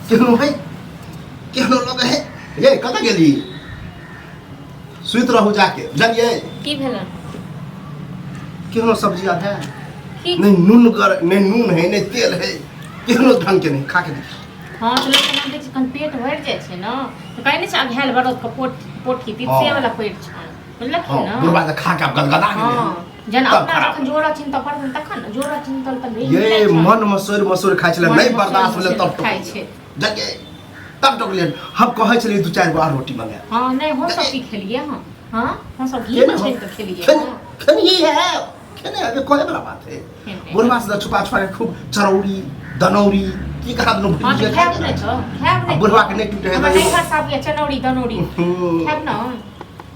केहनो है केहनो लगे है ये कत गेली सुइत रहू जाके जानिए की भेलन केहनो सब्जी आ है की नहीं नून है नहीं तेल है केहनो ढंग के नहीं खा के देखी हां तो लोग ना देख कन पेट भर जाय छै ना तो कहि नै छै अघायल बरद के पोठी से वाला पेट छै बुझलक ना बुढ़वा से खा के गदगदा गेलै हां जन अपना जखन जोरा चिंता पड़तन तखन जोरा चिंतल त नहीं ये मन मसूर खाइ छले नहीं बर्दाश्त भेले तब खाइ छै जगे तब तो गेलिए हम कहै छलिए दू चार गो और रोटी मंगा हां नहीं हम सब की खेलिए हां हम सब घी में छेन के खेलिए खनी है खने अबे कोई बड़ा बात है बुढ़वा से छुपा के खूब चरौड़ी दनौरी की कहा दनो हां तो खाब नै छ खाब नै बुढ़वा के नहीं टूटे है नहीं खा सब ये चनौड़ी दनौड़ी खाब ना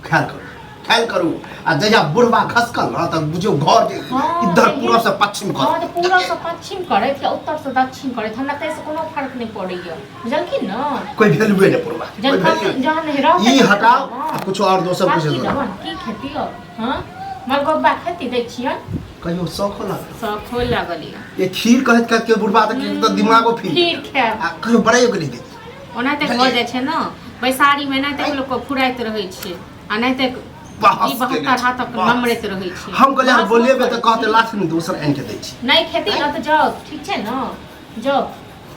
ख्याल करू आ जया बुढ़वा खसकल ना त बुझो घर के इधर पूर्व से पश्चिम कर हां तो पूर्व से पश्चिम करे या उत्तर से दक्षिण करे हमरा त से कोनो फर्क नहीं पड़ैया बुझलखिन ना कोई वैल्यू नहीं बुढ़वा जहां नहीं रह ई हटाओ कुछ और दोसर कुछ की खेती हां मलगोबा खेती दै छियन कहियो शौक लागल ये खीर कहत के बुढ़वा त दिमागो खीर खाए आ कहियो बड़ाई के दे ओना तक हो जाय छै ना बैसारी में ना तक लोग को फुराइत रहै छै आ नहीं तक ई 72 हाथ तक नमरैत रहै छै हम कहले बोलेबे त कहते लाख में दोसर आन के दै छी नहीं खेती न त जाओ ठीक छै ना जाओ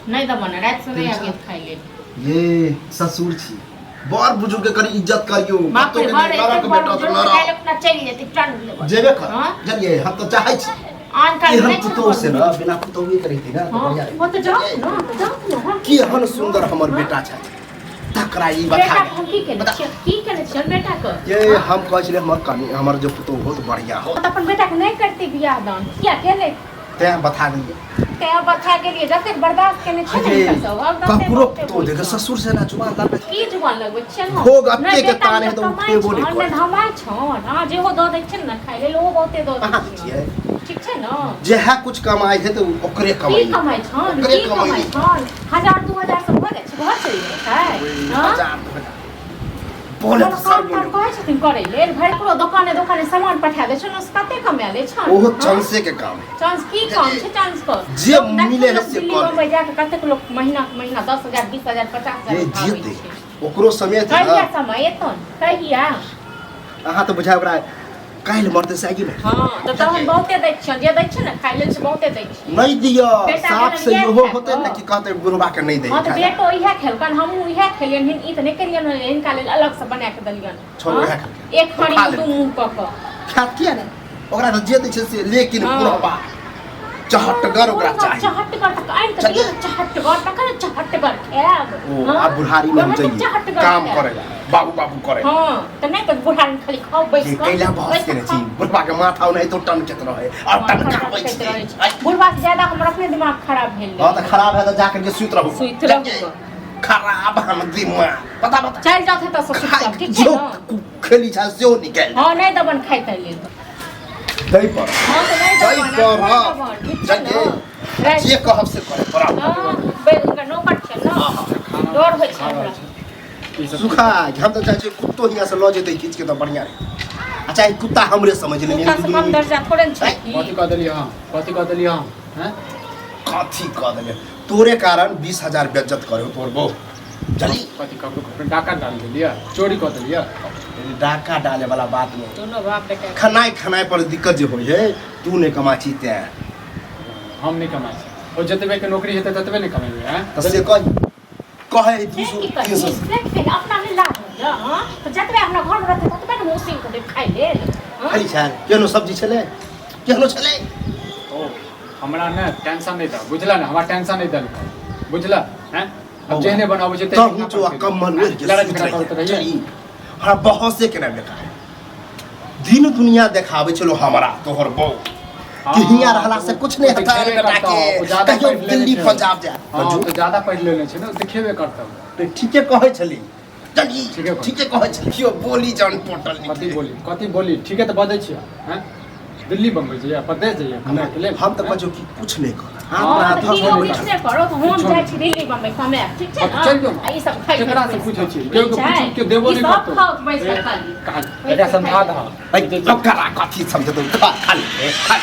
नहीं दबन रात से नहीं आगे खाइ ले ये ससुर छी बड़ बुजुर्ग के करी इज्जत करियो बाप रे बड़ एक बेटा तो नरा अपना चली जेते प्राण ले जेबे कर जलिए हम तो चाहै छी आन का हम पुतो से ना बिना पुतो भी करी थी ना बढ़िया वो तो जाओ ना की हन सुंदर हमर बेटा छै तकराई बता बेटा की करे छ बेटा को ये हम कहै छले हमर कहानी हमर जो पुतो बहुत बढ़िया हो तो अपन बेटा के नहीं करती बियाह दान किया केले ते बता दिए ते बता के लिए जते बर्दाश्त करने छै नहीं सब अब कपुरो तो देख ससुर से ना जुबान लगबे की जुबान लगबे छै ना भोग अत्ते के ताने तो उठेबो नहीं कर धमा छन हां जे हो द दै छै ना खाइ ले लो बहुते द दै ठीक छै ना जे है कुछ कमाई है तो ओकरे कमाई की कमाई छन की कमाई छन 1000 2000 से भऽ जाइ छै घर चलि जाइ छै हां बोले सर बोले कहै छथिन करै लेल भरि पूरा दुकाने सामान पठा दै छै ना कते कमा ले छन ओहो चांसे के काम है चांस की काम छै चांस को जे मिले है से कर बम्बई जाके कते लोग महीना 10000 20000 50000 ये जीते ओकरो समय था कहिया समय एतन कहिया अहाँ तो बुझा ओकरा काल मरते से आगे में हां तो तहन बहुते दै छियन जे दै छै ना खाइ लेल से बहुते दै छी नहीं दियो साफ से ओहो होते न कि कहते बुढ़वा के नहीं दे हां तो बेटो इहे खेलकन हमहु इहे खेलियन हिन ई त नहीं करियन इनका लेल अलग से बना के दलियन छोड़ इहे खेल एक खड़ी दू मुंह क खात किया ने ओकरा तो जे दै छै से लेकिन बुढ़वा चहटगर ओकरा चाहिए चहटगर तक आइन त चहटगर तक चहटगर खाब ओ आ बुढ़ारी में हम चाहिए काम करेला बाबू करे हां त नहीं तो बुढ़ारी खाली खाओ बैठ के कैला बहस करे छी बुढ़वा के माथा नहीं तो टन के रहे और टन खाबै छी बुढ़वा से ज्यादा हमर अपने दिमाग खराब भेल हां त खराब है तो जा करके सुइत रहू खराब हम दिमाग पता चल जात है त सब ठीक छै ना खेली छा सेहो निकाल हां नहीं दबन खाइ त ले दई पर हां तो नहीं दबन जगे जे कहब से करे बराबर हां बेल का नौकर छै ना डर होय छै हमरा सुखा हम तो चाहे कुत्तो हिया से ल जेते खींच के तो बढ़िया रहे अच्छा ई कुत्ता हमरे समझ ले कुत्ता से कम दर्जा थोड़े छै कथि कह देलियै हम हैं कथि कह देलियै तोरे कारण 20000 बेइज्जत करे तोर बहू जल्दी कथि ककरो डाका डाल देलियै चोरी कह देलियै डाका डाले वाला बात नहीं दोनों बाप बेटा खानाई पर दिक्कत जे होय है तू नहीं कमाची ते हम नहीं कमाई छी ओ जतबे के नौकरी हेतै ततबे नहीं कमेबै हैं त से कहे 200 अपना में लाभ होइया हां तो जतबे हमरा घर में रहते ततबे ने मौसी को दे खाइ लेल खाली छाल केनो सब्जी छले केनो छले ओ हमरा ने टेंशन नहीं था बुझला ना हमरा टेंशन नहीं दल बुझला हैं अब जेहने बनाबै छै त जो कमल वेल के लड़ाई झगड़ा करत रहिए हमरा बहसे के ना बेकार दिन दुनिया देखावे चलो हमरा तोहर बहू कि हिया रहला से कुछ नहीं होता है बेटा के कहियो दिल्ली पंजाब जा तो ज्यादा पढ़ लेने छै ना दिखेबे करतौ तो ठीके कहै छली चली ठीके कहै छली कियो बोली जान पोर्टल कथि बोली ठीके तो बजै छियै हैं दिल्ली बम्बई जाइए प्रदेश जाइए हम तो बजो कि कुछ नहीं कर हां तो कुछ नहीं करो तो हम जाय छी दिल्ली बम्बई कमे ठीक छै ना चल जो ई सब खाइ केकरा से पूछै छी केओ के पूछी के देबो नहीं करतो सब खाओ बैठ के खाली कहा एटा समझा द कथि समझतो खा